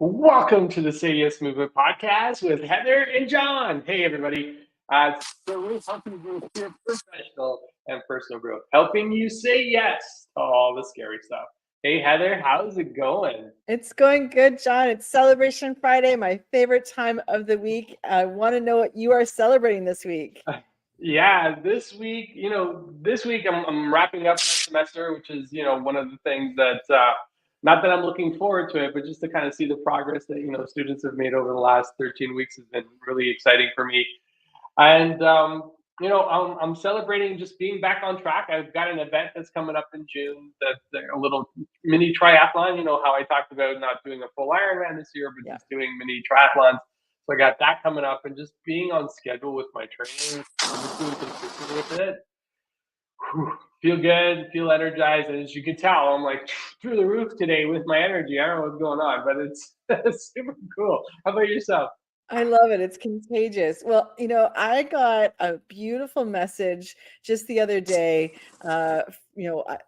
Welcome to the Say Yes Movement podcast with Heather and John. Hey, everybody. So we're talking about your professional and personal growth, helping you say yes to all the scary stuff. Hey, Heather, how's it going? It's going good, John. It's Celebration Friday, my favorite time of the week. I want to know what you are celebrating this week. Yeah, this week I'm wrapping up my semester, which is, one of the things that, not that I'm looking forward to it, but just to kind of see the progress that, students have made over the last 13 weeks has been really exciting for me. And I'm celebrating just being back on track. I've got an event that's coming up in June. That's a little mini triathlon. You know how I talked about not doing a full Ironman this year, but Yeah. just doing mini triathlons. So I got that coming up, and just being on schedule with my training, just being consistent with it. Whew, feel good, feel energized, and as you can tell, I'm like through the roof today with my energy. I don't know what's going on, but it's super cool. How about yourself? I love it. It's contagious. Well, I got a beautiful message just the other day.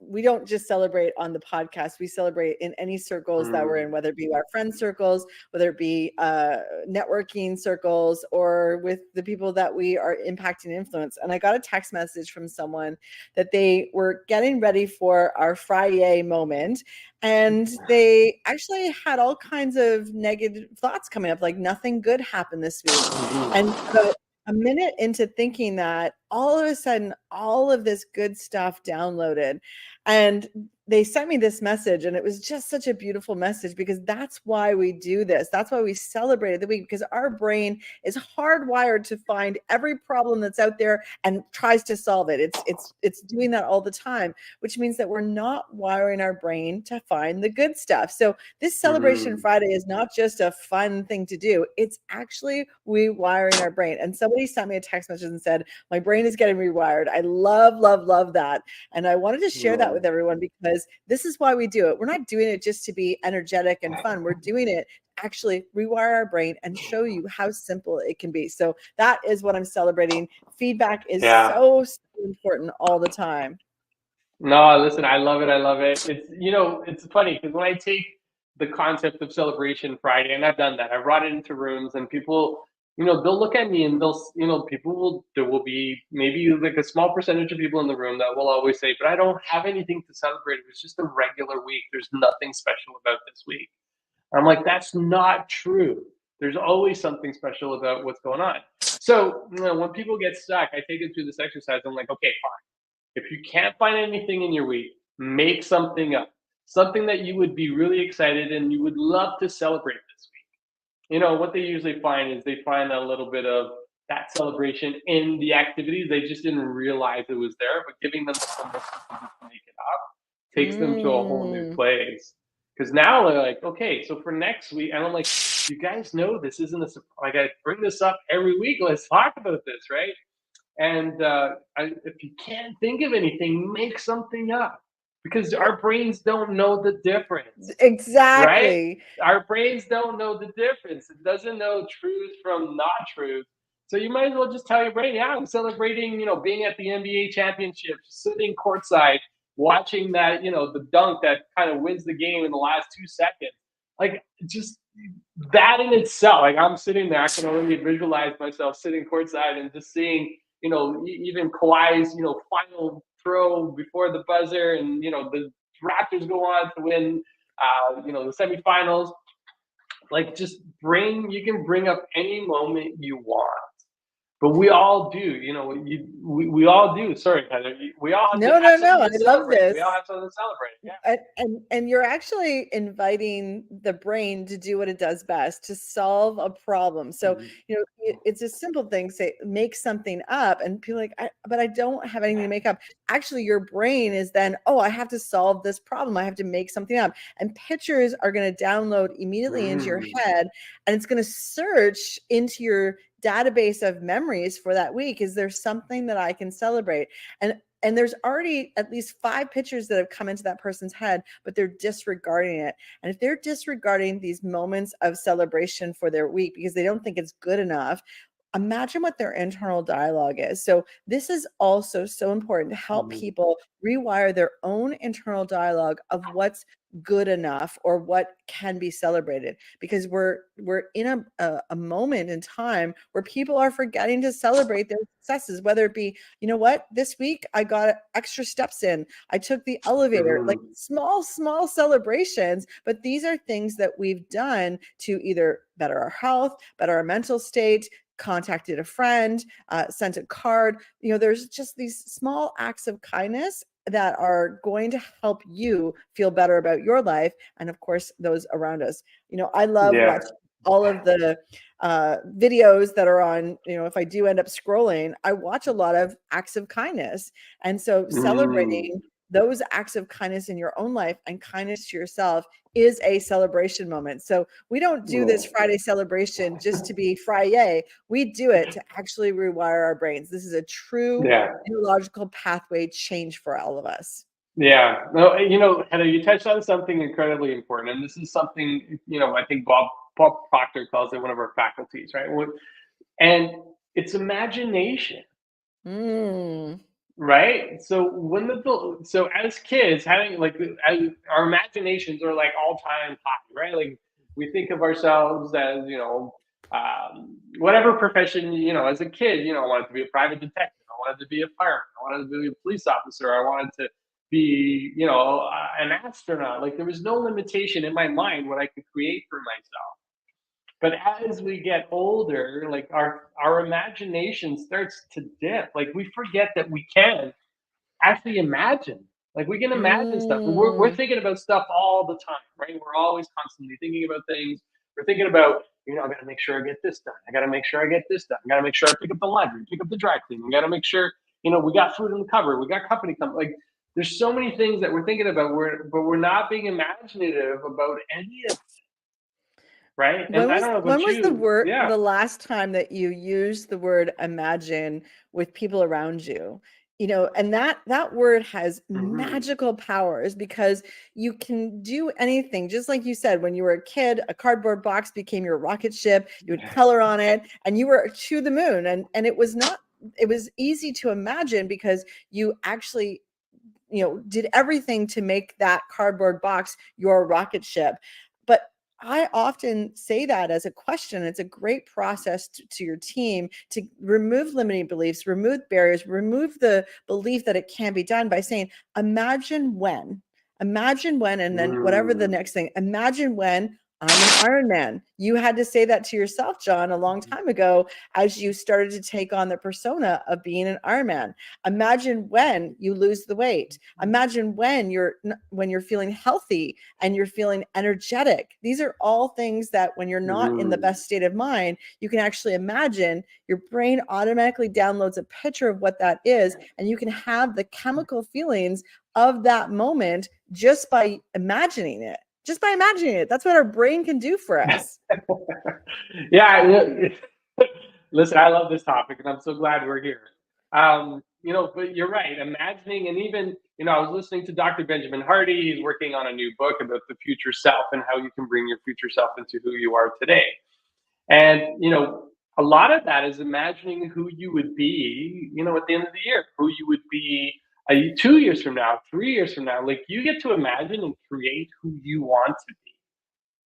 We don't just celebrate on the podcast. We celebrate in any circles that we're Mm, in, whether it be our friend circles, whether it be networking circles, or with the people that we are impacting influence. And I got a text message from someone that they were getting ready for our Friday moment, and they actually had all kinds of negative thoughts coming up, like nothing good happened this week. mhm. And about a minute into thinking that, all of a sudden, all of this good stuff downloaded. And they sent me this message, and it was just such a beautiful message, because that's why we do this. That's why we celebrated the week, because our brain is hardwired to find every problem that's out there and tries to solve it. It's doing that all the time, which means that we're not wiring our brain to find the good stuff. So this Celebration Mhm. Friday is not just a fun thing to do. It's actually rewiring our brain. And somebody sent me a text message and said, my brain is getting rewired. I love, love, love that. And I wanted to share that Yeah. with everyone, because this is why we do it. We're not doing it just to be energetic and fun. We're doing it actually rewire our brain and show you how simple it can be. So that is what I'm celebrating. Feedback is Yeah. so important all the time. No, listen, I love it. I love it. It's funny because when I take the concept of Celebration Friday, and I've done that, I've brought it into rooms, and people, they'll look at me and there will be maybe like a small percentage of people in the room that will always say, but I don't have anything to celebrate. It was just a regular week. There's nothing special about this week. I'm like, that's not true. There's always something special about what's going on. So, when people get stuck, I take them through this exercise. I'm like, okay, if you can't find anything in your week, make something up. Something that you would be really excited and you would love to celebrate this week. What they usually find is they find a little bit of that celebration in the activities. They just didn't realize it was there, but giving them the permission to just make it up takes them to a whole new Mm. place. Because now they're like, okay, so for next week, and I'm like, you guys know this isn't like I bring this up every week. Let's talk about this, right? And if you can't think of anything, make something up because Yeah, our brains don't know the difference, right? exactly. Our brains don't know the difference. It doesn't know truth from not truth. So you might as well just tell your brain, yeah, I'm celebrating, being at the NBA championship, sitting courtside, watching that, the dunk that kind of wins the game in the last 2 seconds. Like, just that in itself, like I'm sitting there, I can already visualize myself sitting courtside and just seeing, even Kawhi's, final throw before the buzzer, and the Raptors go on to win, the semifinals. Like, just you can bring up any moment you want, but we all do. We all do. Sorry, Heather. We all No, have no, no. something I to love celebrate. We all this. have something to celebrate. Yeah. And you're actually inviting the brain to do what it does best, to solve a problem. So, Mhm. it's a simple thing, say, make something up, and people are like, but I don't have anything to make up. Actually, your brain is then, oh, I have to solve this problem. I have to make something up. And pictures are going to download immediately into your Mm. head, and it's going to search into your database of memories for that week. Is there something that I can celebrate? And there's already at least 5 pictures that have come into that person's head, but they're disregarding it. And if they're disregarding these moments of celebration for their week because they don't think it's good enough, imagine what their internal dialogue is. So this is also so important to help Mhm. people rewire their own internal dialogue of what's good enough or what can be celebrated, because we're in a moment in time where people are forgetting to celebrate their successes, whether it be, you know what, this week I got extra steps in, I took the elevator, like Mhm. small celebrations, but these are things that we've done to either better our health, better our mental state, contacted a friend, sent a card. You know, there's just these small acts of kindness that are going to help you feel better about your life and, of course, those around us. You know, I love Yeah. watching all of the videos that are on, you know, if I do end up scrolling, I watch a lot of acts of kindness. And so Mm. celebrating those acts of kindness in your own life and kindness to yourself is a celebration moment. So we don't do this Yeah. Friday celebration just to be Friday. We do it to actually rewire our brains. This is a true Yeah. neurological pathway change for all of us. Yeah. No, you know, Heather, you touched on something incredibly important, and this is something, you know, I think Bob Proctor calls it one of our faculties, right? And it's imagination. Mm. Right? So so as kids, having like our imaginations are like all time high, right? Like we think of ourselves as, you know, whatever profession, you know, as a kid, you know, I wanted to be a private detective, I wanted to be a fireman, I wanted to be a police officer, I wanted to be, you know, an astronaut. Like there was no limitation in my mind what I could create for myself. But as we get older, like our imagination starts to dip. Like we forget that we can actually imagine. Like we can imagine stuff. We're Mm. thinking about stuff all the time, right? We're always constantly thinking about things. We're thinking about, you know, I got to make sure I get this done. I got to make sure I get this done. I got to make sure I pick up the laundry, pick up the dry cleaning. I got to make sure, you know, we got food in the cupboard. We got company coming. Like there's so many things that we're thinking about. But we're not being imaginative about any of it, right? And I don't know When about was the you. word Yeah. the last time that you used the word imagine with people around you? You know, and that word has Hmm. magical powers because you can do anything. Just like you said, when you were a kid, a cardboard box became your rocket ship. You would color on it and you were to the moon. And it was not, it was easy to imagine because you actually, you know, did everything to make that cardboard box your rocket ship. But I often say that as a question. It's a great process to your team to remove limiting beliefs, remove barriers, remove the belief that it can be done by saying, imagine when, and then whatever the Mm. next thing, imagine when I'm an Iron Man. You had to say that to yourself, John, a long time ago as you started to take on the persona of being an Iron Man. Imagine when you lose the weight. Imagine when you're feeling healthy and you're feeling energetic. These are all things that when you're not in the Mm. best state of mind, you can actually imagine. Your brain automatically downloads a picture of what that is, and you can have the chemical feelings of that moment just by imagining it. Just by imagining it. That's what our brain can do for us. Yeah, listen, I love this topic, and I'm so glad we're here. You know, but you're right. Imagining, and even, you know, I was listening to Dr. Benjamin Hardy. He's working on a new book about the future self and how you can bring your future self into who you are today. And you know, a lot of that is imagining who you would be, you know, at the end of the year, who you would be 2 years from now, 3 years from now. Like you get to imagine and create who you want to be,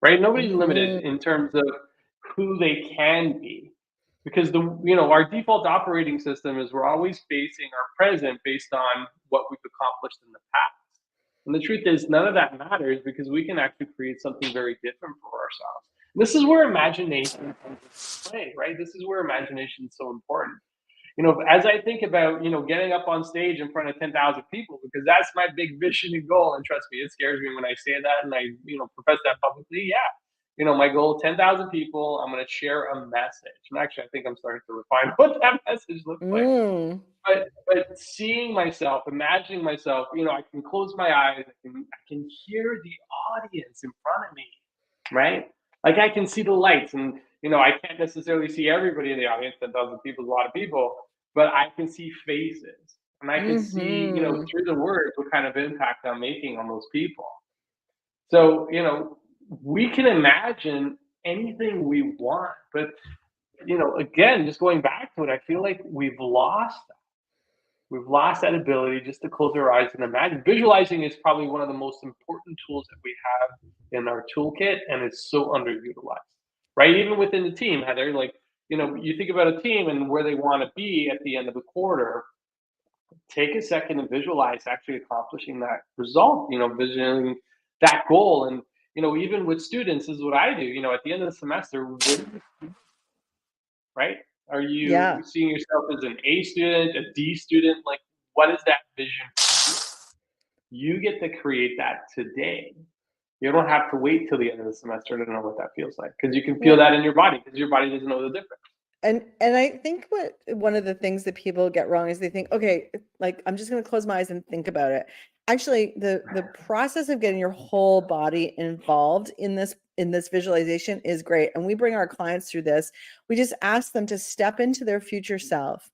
right? Nobody's limited Mhm. in terms of who they can be, because our default operating system is we're always basing our present based on what we've accomplished in the past. And the truth is, none of that matters because we can actually create something very different for ourselves. This is where imagination comes into play, right? This is where imagination is so important. You know, as I think about, you know, getting up on stage in front of 10,000 people, because that's my big vision and goal. And trust me, it scares me when I say that and I, you know, profess that publicly. Yeah. You know, my goal, 10,000 people, I'm going to share a message. And actually, I think I'm starting to refine what that message looks like. Mm. But seeing myself, imagining myself, you know, I can close my eyes, I can hear the audience in front of me, right? Like I can see the lights, and you know, I can't necessarily see everybody in the audience. 10,000 people is a lot of people, but I can see faces, and I can see, you know, Mhm. through the words what kind of impact I'm making on those people. So, you know, we can imagine anything we want, but again, just going back to it, I feel like we've lost that. We've lost that ability just to close our eyes and imagine. Visualizing is probably one of the most important tools that we have in our toolkit, and it's so underutilized, right? Even within the team, Heather, like, you think about a team and where they want to be at the end of the quarter. Take a second and visualize actually accomplishing that result, visioning that goal. And, even with students, this is what I do, at the end of the semester, right? Are you Yeah. seeing yourself as an A student, a D student? Like, what is that vision for you? You get to create that today. You don't have to wait till the end of the semester to know what that feels like, because you can feel Well, that in your body, because your body doesn't know the difference. and I think what one of the things that people get wrong is they think, okay, like I'm just going to close my eyes and think about it. Actually, the process of getting your whole body involved in this visualization is great. And we bring our clients through this. We just ask them to step into their future self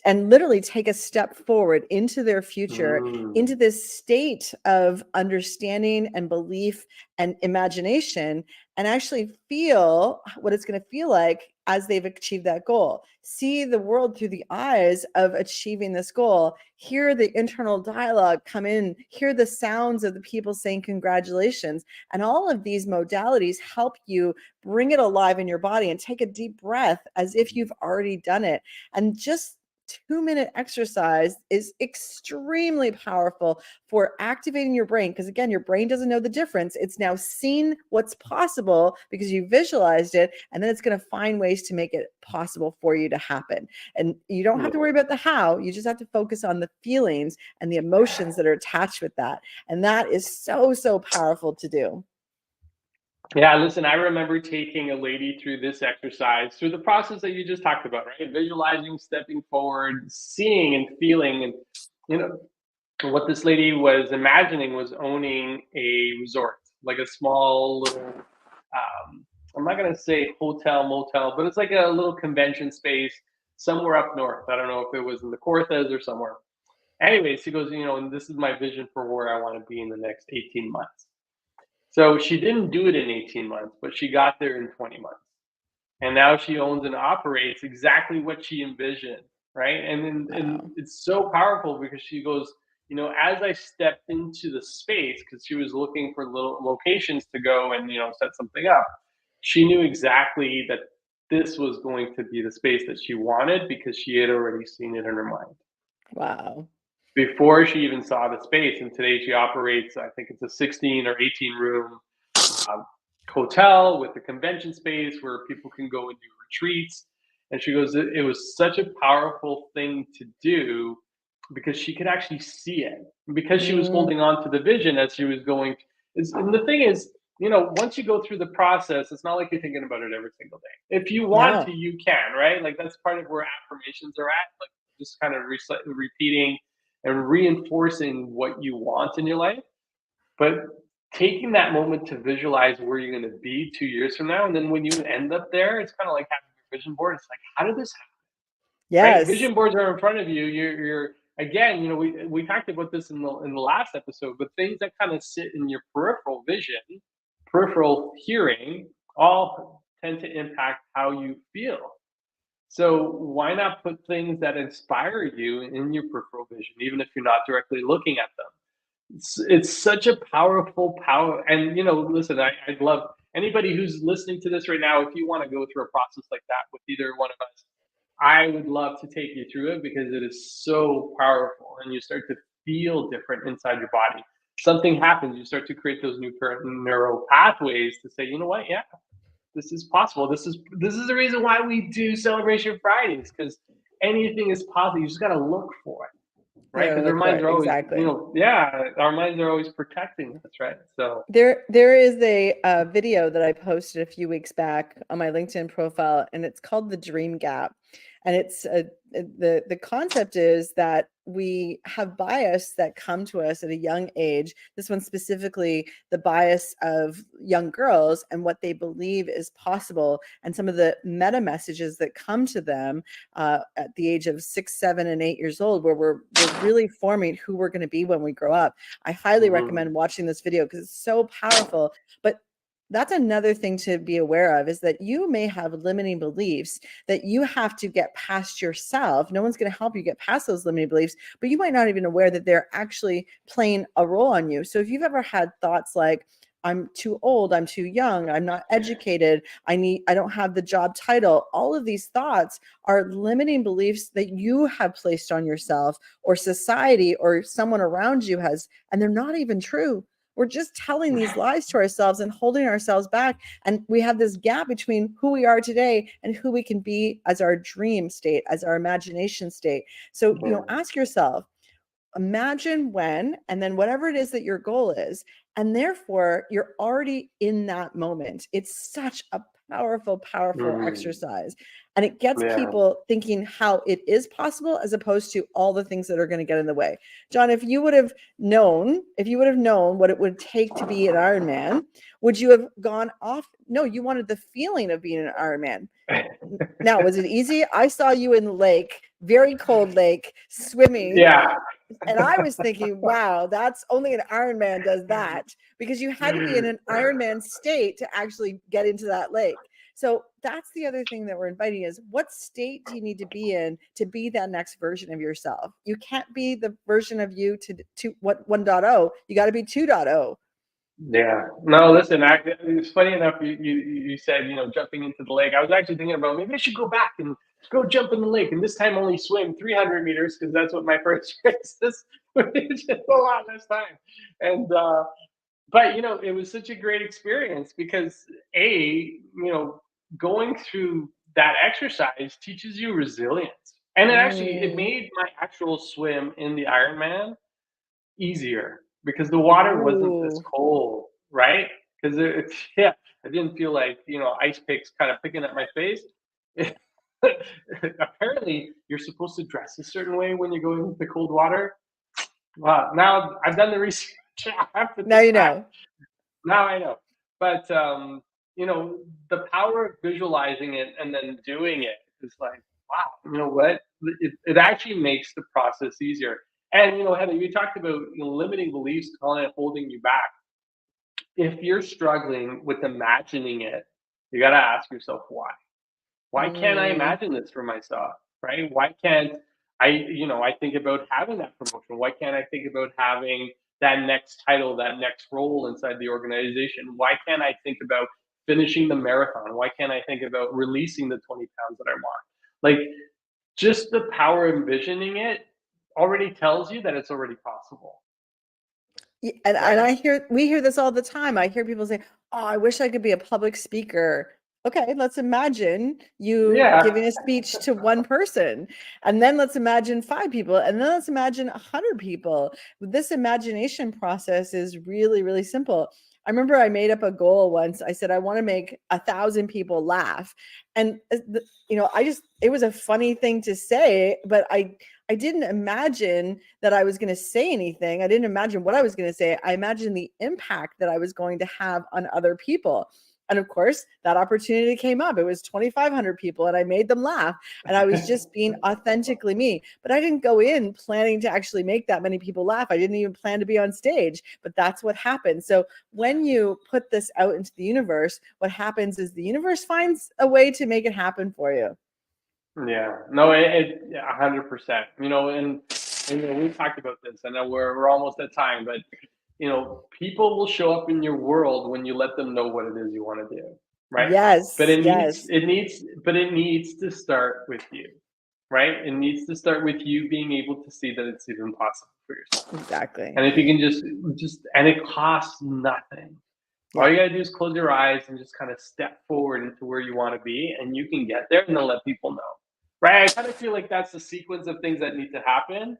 and literally take a step forward into their future, Mm. into this state of understanding and belief and imagination, and actually feel what it's going to feel like as they've achieved that goal. See the world through the eyes of achieving this goal. Hear the internal dialogue come in, hear the sounds of the people saying congratulations. And all of these modalities help you bring it alive in your body and take a deep breath as if you've already done it. And just 2-minute exercise is extremely powerful for activating your brain, because again, your brain doesn't know the difference. It's now seen what's possible because you visualized it, and then it's going to find ways to make it possible for you to happen. And you don't have to worry about the how, you just have to focus on the feelings and the emotions that are attached with that. And that is so powerful to do. Yeah, listen, I remember taking a lady through this exercise, through the process that you just talked about, right? Visualizing, stepping forward, seeing and feeling. And, you know, what this lady was imagining was owning a resort, like a small little, I'm not going to say hotel, motel, but it's like a little convention space somewhere up north. I don't know if it was in the Corthas or somewhere. Anyways, she goes, and this is my vision for where I want to be in the next 18 months. So she didn't do it in 18 months, but she got there in 20 months. And now she owns and operates exactly what she envisioned, right? And Wow. it's so powerful because she goes, as I stepped into the space, because she was looking for little locations to go and, set something up, she knew exactly that this was going to be the space that she wanted because she had already seen it in her mind Wow. before she even saw the space. And today she operates, I think it's a 16 or 18 room um, hotel with a convention space where people can go and do retreats. And she goes, it was such a powerful thing to do because she could actually see it, because she was Mm, holding on to the vision as she was going. And the thing is, once you go through the process, it's not like you're thinking about it every single day. If you want no. to, you can, right? Like, that's part of where affirmations are at, like just kind of repeating and reinforcing what you want in your life. But taking that moment to visualize where you're going to be 2 years from now, and then when you end up there, it's kind of like having your vision board. It's like, how did this happen, right? Yes. Vision boards are in front of you. You're again, we talked about this in the last episode, but things that kind of sit in your peripheral vision, peripheral hearing, all tend to impact how you feel. So why not put things that inspire you in your peripheral vision, even if you're not directly looking at them? It's such a powerful power. And listen, I'd love anybody who's listening to this right now, if you want to go through a process like that with either one of us, I would love to take you through it because it is so powerful, and you start to feel different inside your body. Something happens, you start to create those new neural pathways to say, you know what, yeah, this is possible. This is the reason why we do celebration Fridays, because anything is possible. You just got to look for it, You right? gotta Because our look for minds it. are always, Exactly. yeah, our minds are always protecting us, right? So, There is a video that I posted a few weeks back on my LinkedIn profile, and it's called The Dream Gap. And the concept is that we have bias that come to us at a young age. This one specifically, the bias of young girls and what they believe is possible, and some of the meta messages that come to them at the age of 6, 7, and 8 years old, where we're really forming who we're going to be when we grow up. I highly mhm. recommend watching this video because it's so powerful. But that's another thing to be aware of, is that you may have limiting beliefs that you have to get past yourself. No one's going to help you get past those limiting beliefs, but you might not even aware that they're actually playing a role on you. So if you've ever had thoughts like, I'm too old, I'm too young, I'm not educated, I don't have the job title, all of these thoughts are limiting beliefs that you have placed on yourself, or society or someone around you has, and they're not even true. We're just telling these lies to ourselves and holding ourselves back. And we have this gap between who we are today and who we can be as our dream state, as our imagination state. So, ask yourself, imagine when, and then whatever it is that your goal is. And therefore, you're already in that moment. It's such a powerful, powerful exercise. And it gets people thinking how it is possible, as opposed to all the things that are going to get in the way. John, if you would have known what it would take to be an Ironman, would you have gone off? No, you wanted the feeling of being an Ironman. Now, was it easy? I saw you in the lake, very cold lake, swimming. Yeah. And I was thinking, wow, that's only an Ironman does that, because you had to be in an Ironman state to actually get into that lake. So that's the other thing that we're inviting, is what state do you need to be in to be that next version of yourself? You can't be the version of you to what 1.0. You got to be 2.0. Yeah. No, listen, it's funny enough, you said, jumping into the lake. I was actually thinking about, maybe I should go back and go jump in the lake, and this time only swim 300 meters, because that's what my first race is, which is a lot less time. And, but, it was such a great experience, because going through that exercise teaches you resilience. And it made my actual swim in the Ironman easier, because the water wasn't this Ooh. cold, right? Because yeah, I didn't feel like, ice picks kind of picking at my face. Apparently, you're supposed to dress a certain way when you go into the cold water. Wow, now I've done the research. I have to Now think you back. know. Now I know. But the power of visualizing it and then doing it is like, wow, you know what? It actually makes the process easier. And Heather, you talked about limiting beliefs kind of holding you back. If you're struggling with imagining it, you got to ask yourself why. Why can't I Mm. imagine this for myself? Right? Why can't I think about having that promotion? Why can't I think about having that next title, that next role inside the organization? Why can't I think about finishing the marathon? Why can't I think about releasing the 20 pounds that I want? Like, just the power of envisioning it already tells you that it's already possible, And right? we hear this all the time. I hear people say, "Oh, I wish I could be a public speaker." Okay, let's imagine you Yeah. giving a speech to one person, and then let's imagine 5 people, and then let's imagine 100 people. This imagination process is really, really simple. I remember I made up a goal once. I said I want to make 1,000 people laugh, and it was a funny thing to say, but I didn't imagine that I was going to say anything. I didn't imagine what I was going to say. I imagined the impact that I was going to have on other people. And of course, that opportunity came up. It was 2,500 people, and I made them laugh. And I was just being authentically me. But I didn't go in planning to actually make that many people laugh. I didn't even plan to be on stage, but that's what happened. So when you put this out into the universe, what happens is the universe finds a way to make it happen for you. Yeah, no, 100%. And we've talked about this. I know we're almost at time, but people will show up in your world when you let them know what it is you want to do, right? But Yes, yes, it needs to start with you, right? It needs to start with you being able to see that it's even possible for yourself. exactly. And if you can just, and it costs nothing. All Yeah. you gotta do is close your eyes and just kind of step forward into where you want to be, and you can get there, and then let people know. Right? I kind of feel like that's the sequence of things that need to happen,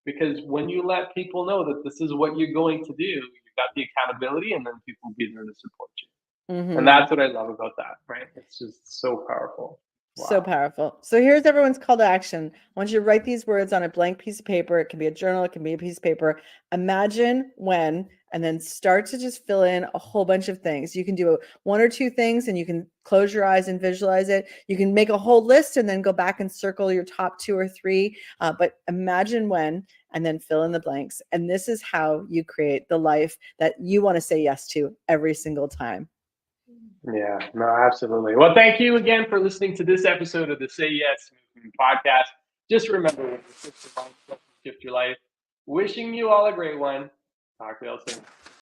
because when you let people know that this is what you're going to do, you've got the accountability, and then people will be there to support you. And Mm-hmm. that's what I love about that, right? It's just so powerful. So Wow. powerful. So here's everyone's call to action. I want you to write these words on a blank piece of paper. It can be a journal, it can be a piece of paper. Imagine when, and then start to just fill in a whole bunch of things. You can do 1 or 2 things, and you can close your eyes and visualize it. You can make a whole list and then go back and circle your top 2 or 3. But imagine when, and then fill in the blanks. And this is how you create the life that you want to say yes to every single time. Yeah, no, absolutely. Well, thank you again for listening to this episode of the Say Yes Movement podcast. Just remember, when you shift your mind, shift your life. Wishing you all a great one. Talk to you all soon.